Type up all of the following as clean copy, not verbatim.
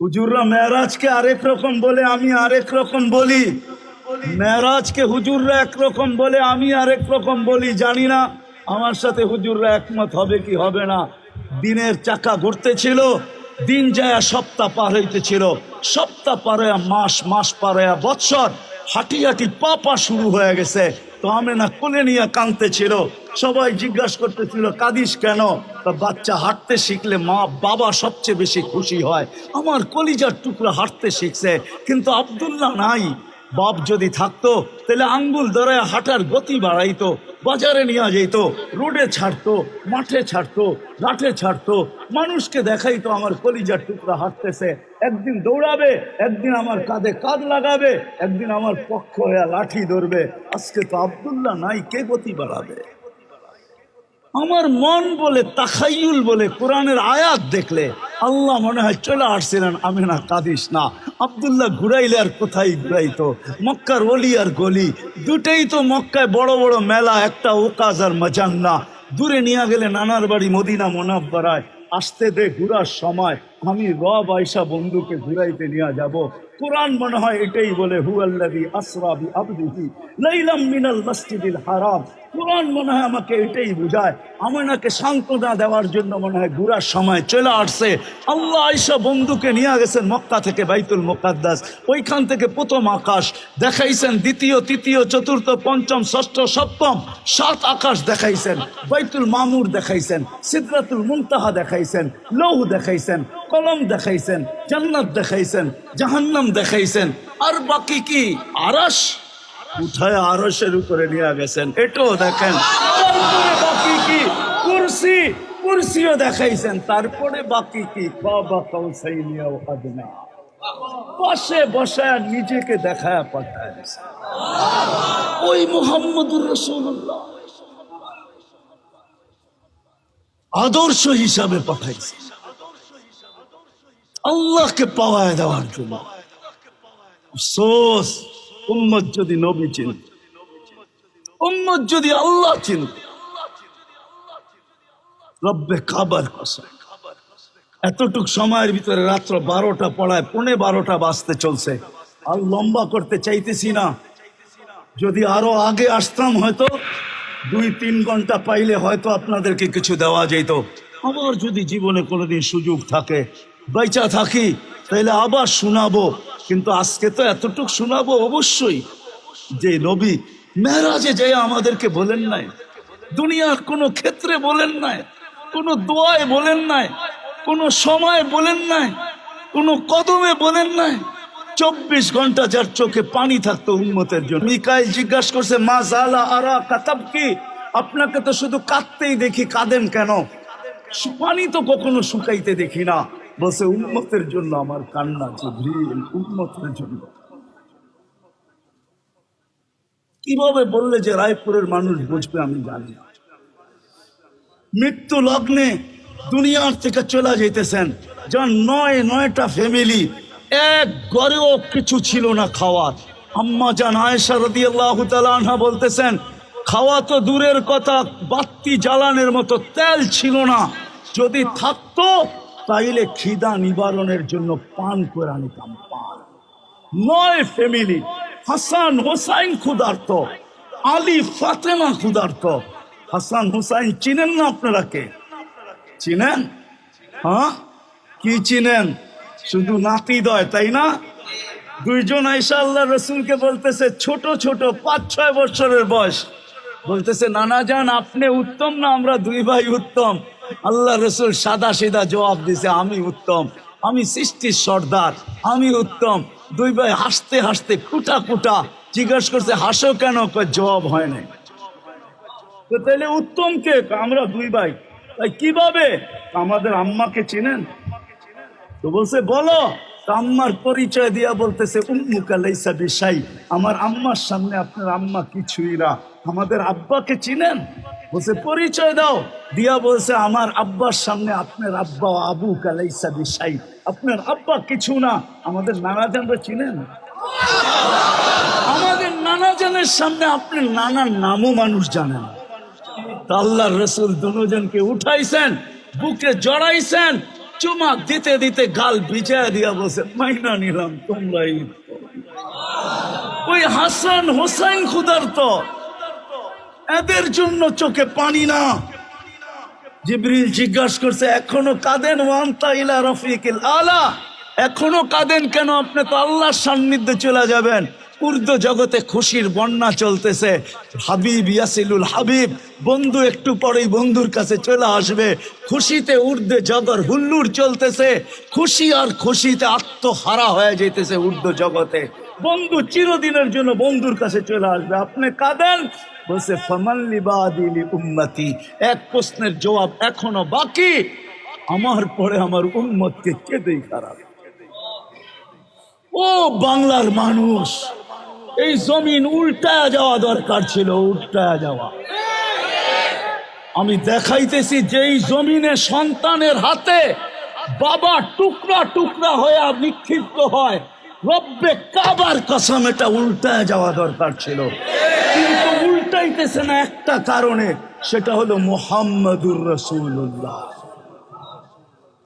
হুজুররা মেরাজকে আরেক রকম বলে, আমি আরেক রকম বলি। মেরাজকে হুজুররা একরকম বলে, আমি আরেক রকম বলি। জানি না আমার সাথে হুজুররা একমত হবে কি হবে না। দিনের চাকা ঘুরতেছিল, দিন যায় সপ্তাহ পার হইতেছিল, সপ্তাহ পার হয়ে মাস, মাস পার হয়ে বৎসর। হাঁটি হাঁটি পা পা শুরু হয়ে গেছে। তো আমেনা কোলে নিয়ে কাঁদতেছিল। সবাই জিজ্ঞাসা করতেছিল কাঁদিস কেন? তা বাচ্চা হাঁটতে শিখলে মা বাবা সবচেয়ে বেশি খুশি হয়। আমার কলিজার টুকরা হাঁটতে শিখছে, কিন্তু আব্দুল্লাহ নাই। বাপ যদি থাকতো তাহলে আঙ্গুল ধরে হাঁটার গতি বাড়াইতো, বাজারে নিয়ে যেত, রোডে ছাড়তো, মাঠে ছাড়তো, ঘাটে ছাড়তো, মানুষকে দেখাইতো আমার কলিজার টুকরা হাঁটতেছে। একদিন দৌড়াবে, একদিন আমার কাঁধে কাঁধ লাগাবে, একদিন আমার পক্ষ হয়ে লাঠি ধরবে। আজকে তো আব্দুল্লাহ নাই, কে গতি বাড়াবে? আমার মন বলে, তাখাইয়ুল বলে, কোরআনের আয়াত দেখলে আল্লাহ মনে হয় চলে আসছিলেন, আমেনা কাঁদিস না। আব্দুল্লাহ ঘুরাইলে আর কোথায় ঘুরাইতো? মক্কার অলি আর গলি দুটেই তো। মক্কায় বড় বড় মেলা, একটা ওকাজ আর মাজান্না। দূরে নিয়ে গেলে নানার বাড়ি মদিনা মুনাব্বারায়। আসতে দে ঘুরার সময়, আমি রব আয়সা বন্ধুকে ঘুরাইতে নিয়ে যাব। কোরআন মনে হয় এটাই বলে, হুয়াল্লাযী আসরা বিআবদিহি লাইলাম মিনাল মাসজিদিল হারাম। কোরআন মনে হয় আমাকে এটাই বুঝায়। আমাকে সান্ত্বনা দেওয়ার জন্য মনে হয় ঘুরার সময় চলে আসছে। আল্লাহ আয়সা বন্ধুকে নিয়ে গেছেন মক্কা থেকে বাইতুল মুকাদ্দাস। ওইখান থেকে প্রথম আকাশ দেখাইছেন, দ্বিতীয়, তৃতীয়, চতুর্থ, পঞ্চম, ষষ্ঠ, সপ্তম, 7 আকাশ দেখাইছেন। বাইতুল মামুর দেখাইছেন, সিদরাতুল মুনতাহা দেখাইছেন, লৌহ দেখাইছেন, কলম দেখাইছেন, জান্নাত দেখাইছেন, জাহান্নাম দেখাইছেন। আর বাকি কি? আরশ উঠায় আরশের উপরে নিয়ে গেছেন, এটাও দেখেন। তারপরে বাকি কি? কুরসি, কুরসিও দেখাইছেন। তারপরে বাকি কি? বাবা কাউসাইনিয়া ও আদনা, পাশে বসায় নিজেকে দেখায় পাঠায় দিয়েছেন। ওই মুহাম্মদুর রাসূলুল্লাহ আদর্শ হিসাবে পাঠাইছে আল্লাহকে পাওয়ায় দেওয়ার জন্য। আফসোস, উম্মত যদি নবী চিনত, উম্মত যদি আল্লাহ চিনত, রব্বে কাবার কসম, এতটুক সময়ের ভিতরে রাত্র 12টা পড়ায়, 11:15 বাজতে চলছে। আর লম্বা করতে চাইতেছি না। যদি আরো আগে আসতাম হয়তো 2-3 ঘন্টা পাইলে হয়তো আপনাদেরকে কিছু দেওয়া যেত। আবার যদি জীবনে কোনোদিন সুযোগ থাকে, বাইচা থাকি, তাইলে আবার শোনাবো। কিন্তু আজকে তো এতটুক শোনাবো অবশ্যই, যে নবী মেরাজে যায় আমাদেরকে বলেন নাই, দুনিয়ার কোনো ক্ষেত্রে বলেন নাই, কোনো দোয়ায় বলেন নাই, কোনো সময় বলেন নাই, কোনো কদমে বলেন নাই। 24 ঘন্টা যার চোখে পানি থাকতো উম্মতের জন্য। মিকাইল জিজ্ঞাসা করছে, মা জালা আরা কাতাব কি, আপনাকে তো শুধু কাঁদতেই দেখি, কাঁদেন কেন? পানি তো কখনো শুকাইতে দেখি না। বলছে উম্মতের জন্য আমার কান্না, জিবরিল, উম্মতের জন্য। কিভাবে বললে যে রায়পুরের মানুষ বুঝবে আমি জানি না। মৃত্যু লগ্নে দুনিয়ার থেকে চলে যেতেছেন, যার 9টা ফ্যামিলি, এক ঘরেও কিছু ছিল না খাওয়ার। আম্মা জান আয়েশা রাদিয়াল্লাহু তাআলা আনহা বলতেছেন, খাওয়া তো দূরের কথা, বাতি জ্বালানোর মতো তেল ছিল না। যদি থাকতো তাইলে খিদা নিবারণের জন্য পান করে নিতাম, পান। 9 ফ্যামিলি, হাসান হোসাইন ক্ষুধার্ত, আলী ফাতেমা ক্ষুধার্ত। হাসান হুসাইন চিনেন না আপনারা? কে চিনেন? হ্যাঁ, কি চিনেন? শুধু নাতি দয়, তাই না? 2জন আয়েশা আল্লাহ রসুলকে বলতেছে, ছোট ছোট 5-6 বছরের বয়স, বলতেছে নানা জান আপনি উত্তম না আমরা 2 ভাই উত্তম? আল্লাহ রসুল সাদা সিধা জবাব দিছে, আমি উত্তম, আমি সৃষ্টির সর্দার, আমি উত্তম। 2 ভাই হাসতে হাসতে কুটা কুটা জিজ্ঞাসা করছে, হাসো কেন? জবাব হয় নাই। তো তাহলে উত্তম কে? আমরা 2 ভাই। তাই কিভাবে? আমাদের আম্মাকে চিনেন? তো বলছে বলো। আম্মার পরিচয় দিয়া বলতেছে, উম্মুকা লাইসা বিশাই, আমার আম্মার সামনে আপনার আম্মা কিছুই না। আমাদের আব্বাকে চিনেন? বলছে পরিচয় দাও। দিয়া বলছে, আমার আব্বার সামনে আপনার আব্বা আবুকা লাইসা বিশাই, আপনার আব্বা কিছু না। আমাদের নানা জানরা চিনেন? আমাদের নানা জানের সামনে আপনার নানার নামও মানুষ জানেন। আল্লাহর রাসূল দুজনকে উঠাইছেন, বুকে জড়াইছেন, চুমা দিতে দিতে গাল ভিজায় দিয়া বসে মাইনা নিলাম তোমরাই। ওই হাসান হোসাইন খুদার তো এদের জন্য চোখে পানি না। জিবরিল জিজ্ঞাসা করছে এখনো কাঁদেন ওয়ান্তা ইলা রফিকিল আলা, এখনো কাঁদেন কেন? আপনি তো আল্লাহর সান্নিধ্যে চলে যাবেন। উর্দু জগতে খুশির বন্যা চলতেছে। হাবিব ইয়াসিলুল হাবিব, বন্ধু একটু পরেই বন্ধুর কাছে চলে আসবে। খুশিতে উর্দু জগর হুল্লুর চলতেছে। খুশি আর খুশিতে আত্মহারা হয়ে যেতেছে উর্দু জগতে। বন্ধু চিরদিনের জন্য বন্ধুর কাছে চলে আসবে। আপনি কাঁদেন, বসে ফামান লিবাদিলি উম্মতি। এক প্রশ্নের জবাব এখনো বাকি, আমার পরে আমার উম্মতকে কে দেই খারাপ? ও বাংলার মানুষ, এই জমিন উল্টায়া যাওয়া দরকার ছিল, উল্টায়া যাওয়া। আমি দেখাইতেছি যেই জমিনে সন্তানের হাতে বাবা টুকরা টুকরা হয়ে নিক্ষিপ্ত হয়, রব্বে কাবার কসম এটা উল্টায়া যাওয়া দরকার ছিল, কিন্তু উল্টাইতেছে না একটা কারণে, সেটা হলো মুহাম্মাদুর রাসূলুল্লাহ।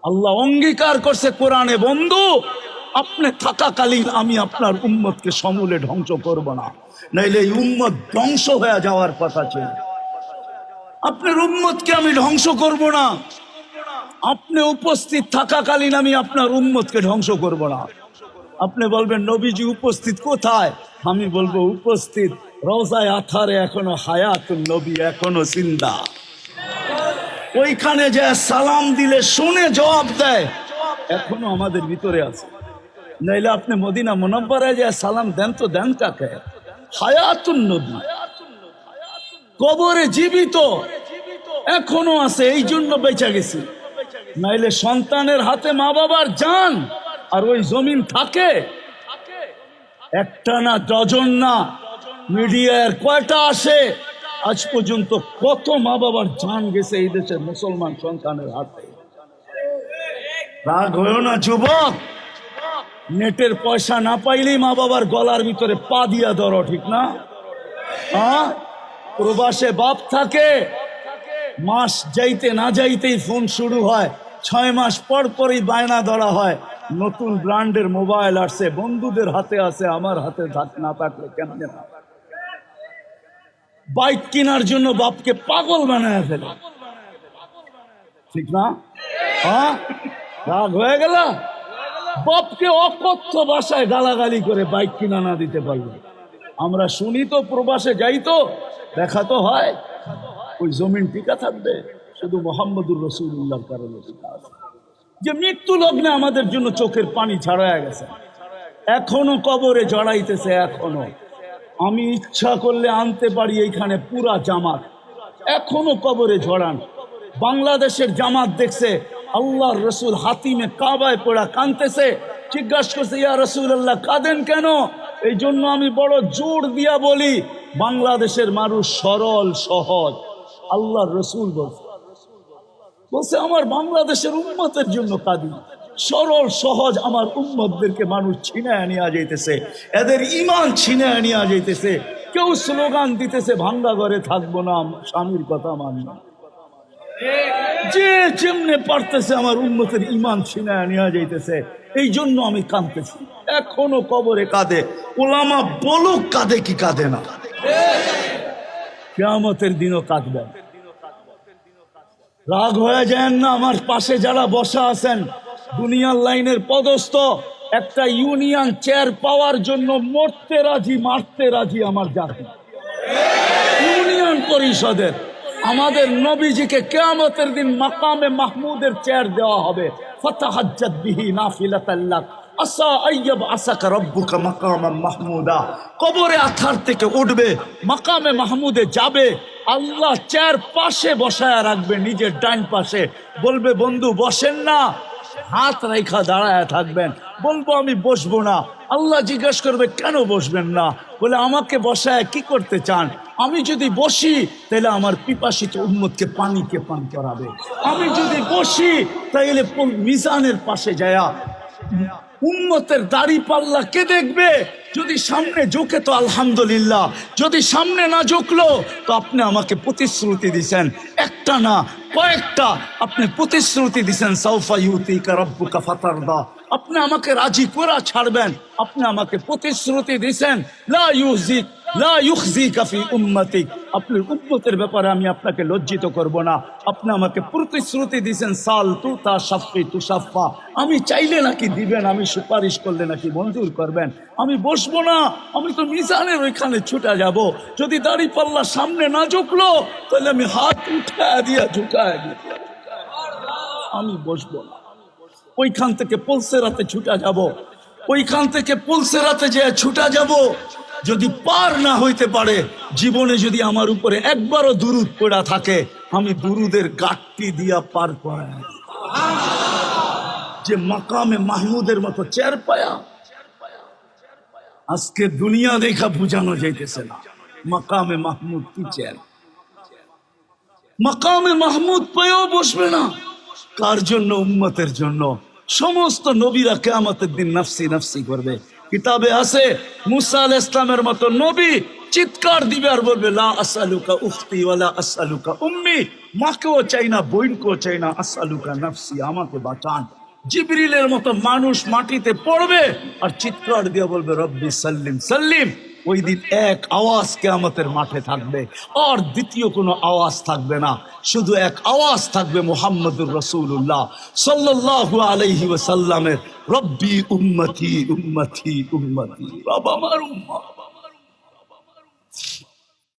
আল্লাহ অঙ্গীকার করছে কোরআনে, বন্ধু আপনি থাকাকালীন আমি আপনার উম্মতকে সমূলে ধ্বংস করব না, নাইলে এই উম্মত ধ্বংস হয়ে যাওয়ার কথা ছিল। আপনার উম্মতকে আমি ধ্বংস করব না, আপনি উপস্থিত থাকাকালীন আমি আপনার উম্মতকে ধ্বংস করব না। আপনি বলবেন নবীজি উপস্থিত কোথায়? আমি বলবো উপস্থিত রওজায়ে আথারে এখনো হায়াতুন নবী, এখনো জিন্দা। ওইখানে যে সালাম দিলে শুনে জবাব দেয়, এখনো আমাদের ভিতরে আছে। নাইলে আপনি মদিনা মুনাব্বারায় যে সালাম দেন তো দেন কাকে? হায়াতুন নবী, কবরে জীবিত এখনো আছে, এই জন্য বেঁচে গেছি। নাইলে সন্তানের হাতে মা বাবার জান, আর ওই জমিন থাকে একটা না ডজন না, মিডিয়ার কয়টা আসে আজ পর্যন্ত, কত মা বাবার জান গেছে এই দেশের মুসলমান সন্তানের হাতে। রাগ হয়েও না যুবক, নেটের পয়সা না পাইলেই মা বাবার গলার ভিতরে পা দিয়া ধরো, ঠিক না? হ্যাঁ, প্রবাসে বাপ থাকে, মাস যাইতে না যাইতেই ফোন শুরু হয়, 6 মাস পর পরই বায়না ধরা হয়, নতুন ব্র্যান্ডের মোবাইল আসছে, বন্ধুদের হাতে আছে, আমার হাতে না থাকলে কেমনে? বাইক কেনার জন্য বাপকে পাগল বানায় ফেলে, ঠিক না? হ্যাঁ, রাগ হয়ে গেল, বাপকে অকথ্য ভাষায় গালাগালি করে বাইক কিনা না দিতে পারবে। আমরা শুনি তো, প্রবাসে যাই তো, দেখা তো হয়, ওই জমিন টিকা থাকবে শুধু মুহাম্মদুর রাসূলুল্লাহর কারণে টিকা আছে। যে মৃত্যু লগ্নে আমাদের জন্য চোখের পানি ছাড়ায় গেছে, এখনো কবরে জড়াইতেছে। এখনো আমি ইচ্ছা করলে আনতে পারি এইখানে পুরা জামাত, এখনো কবরে ঝড়ান। বাংলাদেশের জামাত দেখছে আল্লাহর রসুল হাতিমে কাবায় পড়া কাঁদতেছে, জিজ্ঞাসা করছে ইয়া রাসূলুল্লাহ কাঁদেন কেন? এই জন্য আমি বড় জোর দিয়া বলি, বাংলাদেশের মানুষ সরল সহজ। আল্লাহর রসুল বলছে আমার বাংলাদেশের উম্মতের জন্য কাঁদি, সরল সহজ আমার উম্মতদেরকে মানুষ ছিনায় নিয়ে যাইতেছে, এদের ইমান ছিনায় নিয়ে যাইতেছে। কেউ স্লোগান দিতেছে ভাঙ্গা ঘরে থাকবো না, স্বামীর কথা মানব না, যে যেমনে পারতেছে আমার উম্মতের ইমান ছিনায় নিয়ে যাইতেছে। এই জন্য আমি কাঁদতেছি, এখনো কবরে কাঁদে। ওলামা বলুক কাঁদে কি কাঁদে না, কিয়ামতের দিনও কাঁদবেন। রাগ হয়ে যায় না। আমার পাশে যারা বসা আছেন, দুনিয়ার লাইনের পদস্থ, একটা ইউনিয়ন চেয়ার পাওয়ার জন্য মরতে রাজি, মারতে রাজি আমার জাতি। ইউনিয়ন পরিষদের আমাদের নবীজিকে কিয়ামতের দিন মাকামে মাহমুদের চেয়ার দেওয়া হবে। ফাতাহাজ্জাত বিহি নাফিলাতাল লাক আসা আইয়াব আসাকা রব্বুকা মাকামান মাহমুদা। কবরে আথার থেকে উঠবে, মাকামে মাহমুদে যাবে, আল্লাহ চেয়ার পাশে বসায় রাখবে, নিজের ডাইন পাশে। বলবে বন্ধু বসেন না, হাত রাইখা দাঁড়ায় থাকবেন। বলবো আমি বসবো না। আল্লাহ জিজ্ঞেস করবে কেন বসবেন না? বলে আমাকে বসায় কি করতে চান? আমি যদি বসি তাহলে আমার পিপাসিত উম্মতকে পানিকে পান করাবে। আমি যদি বসি তাহলে মিজানের পাশে যায়া উম্মতের দাড়ি পাল্লা কে দেখবে? যদি সামনে ঝুঁকে তো আলহামদুলিল্লাহ, যদি সামনে না ঝুঁকলো তো আপনি আমাকে প্রতিশ্রুতি দিছেন একটা না কয়েকটা আপনি প্রতিশ্রুতি দিয়েছেন, সাউফা ইউতিকা রাব্বুকা ফাতারদা, আপনি আমাকে রাজি করা ছাড়বেন। আপনি আমাকে প্রতিশ্রুতি দিয়েছেন লা ইউখজিকা ফি উম্মতিক, আপনার উম্মতের ব্যাপারে আমি আপনাকে লজ্জিত করব না। আপনি আমাকে প্রতিশ্রুতি দিয়েছেন সাল তু তা শাফি তু শাফা, আমি চাইলে নাকি দিবেন, আমি সুপারিশ করলে নাকি মঞ্জুর করবেন। আমি বসবো না, আমি তো মিজানের ওইখানে ছুটে যাব। যদি দাড়ি পাল্লা সামনে না ঝুঁকলো তাহলে আমি হাত উঠায় দিয়া ঝুঁকায় দিব, আমি বসবো না। ওইখান থেকে পুলসেরাতে ছুটা যাব, ওইখান থেকে পুলসেরাতে যে ছুটা যাব। যদি পার না হইতে পারে, জীবনে যদি আমার উপরে একবারও দুরুদ পড়া থাকে, আমি দুরুদের গাঁটটি দিয়া পার পাই। যে মাকামে মাহমুদের মতো চেয়ার পায়া আজকে দুনিয়া দেখা বুঝানো যাইতেছে না। মাকামে মাহমুদ কি চেয়ার, মাকামে মাহমুদ পেয়েও বসবে না। কার জন্য? উম্মতের জন্য। সমস্ত নবীরা কিয়ামতের দিন নফসি নফসি করবে। কিতাবে আছে মুসা আলাইহিস সালামের মতো নবী চিৎকার দিবে আর বলবে লা আসআলুকা উখতি ওয়ালা আসআলুকা উম্মি, মাকেও চাই না বোনকেও চাই না, আসআলুকা নফসি, আমাকে বাঁচান। জিবরিলের মতো মানুষ মাটিতে পড়বে আর চিৎকার দিয়ে বলবে রব্বি সাল্লিম সাল্লিম। ওই দিন এক আওয়াজ কিয়ামতের মাঠে থাকবে, আর দ্বিতীয় কোনো আওয়াজ থাকবে না, শুধু এক আওয়াজ থাকবে মুহাম্মদুর রাসূলুল্লাহ সাল্লাল্লাহু আলাইহি ওয়াসাল্লামের, রব্বি উম্মতি উম্মতি উম্মতি, রব আমার উম্মত।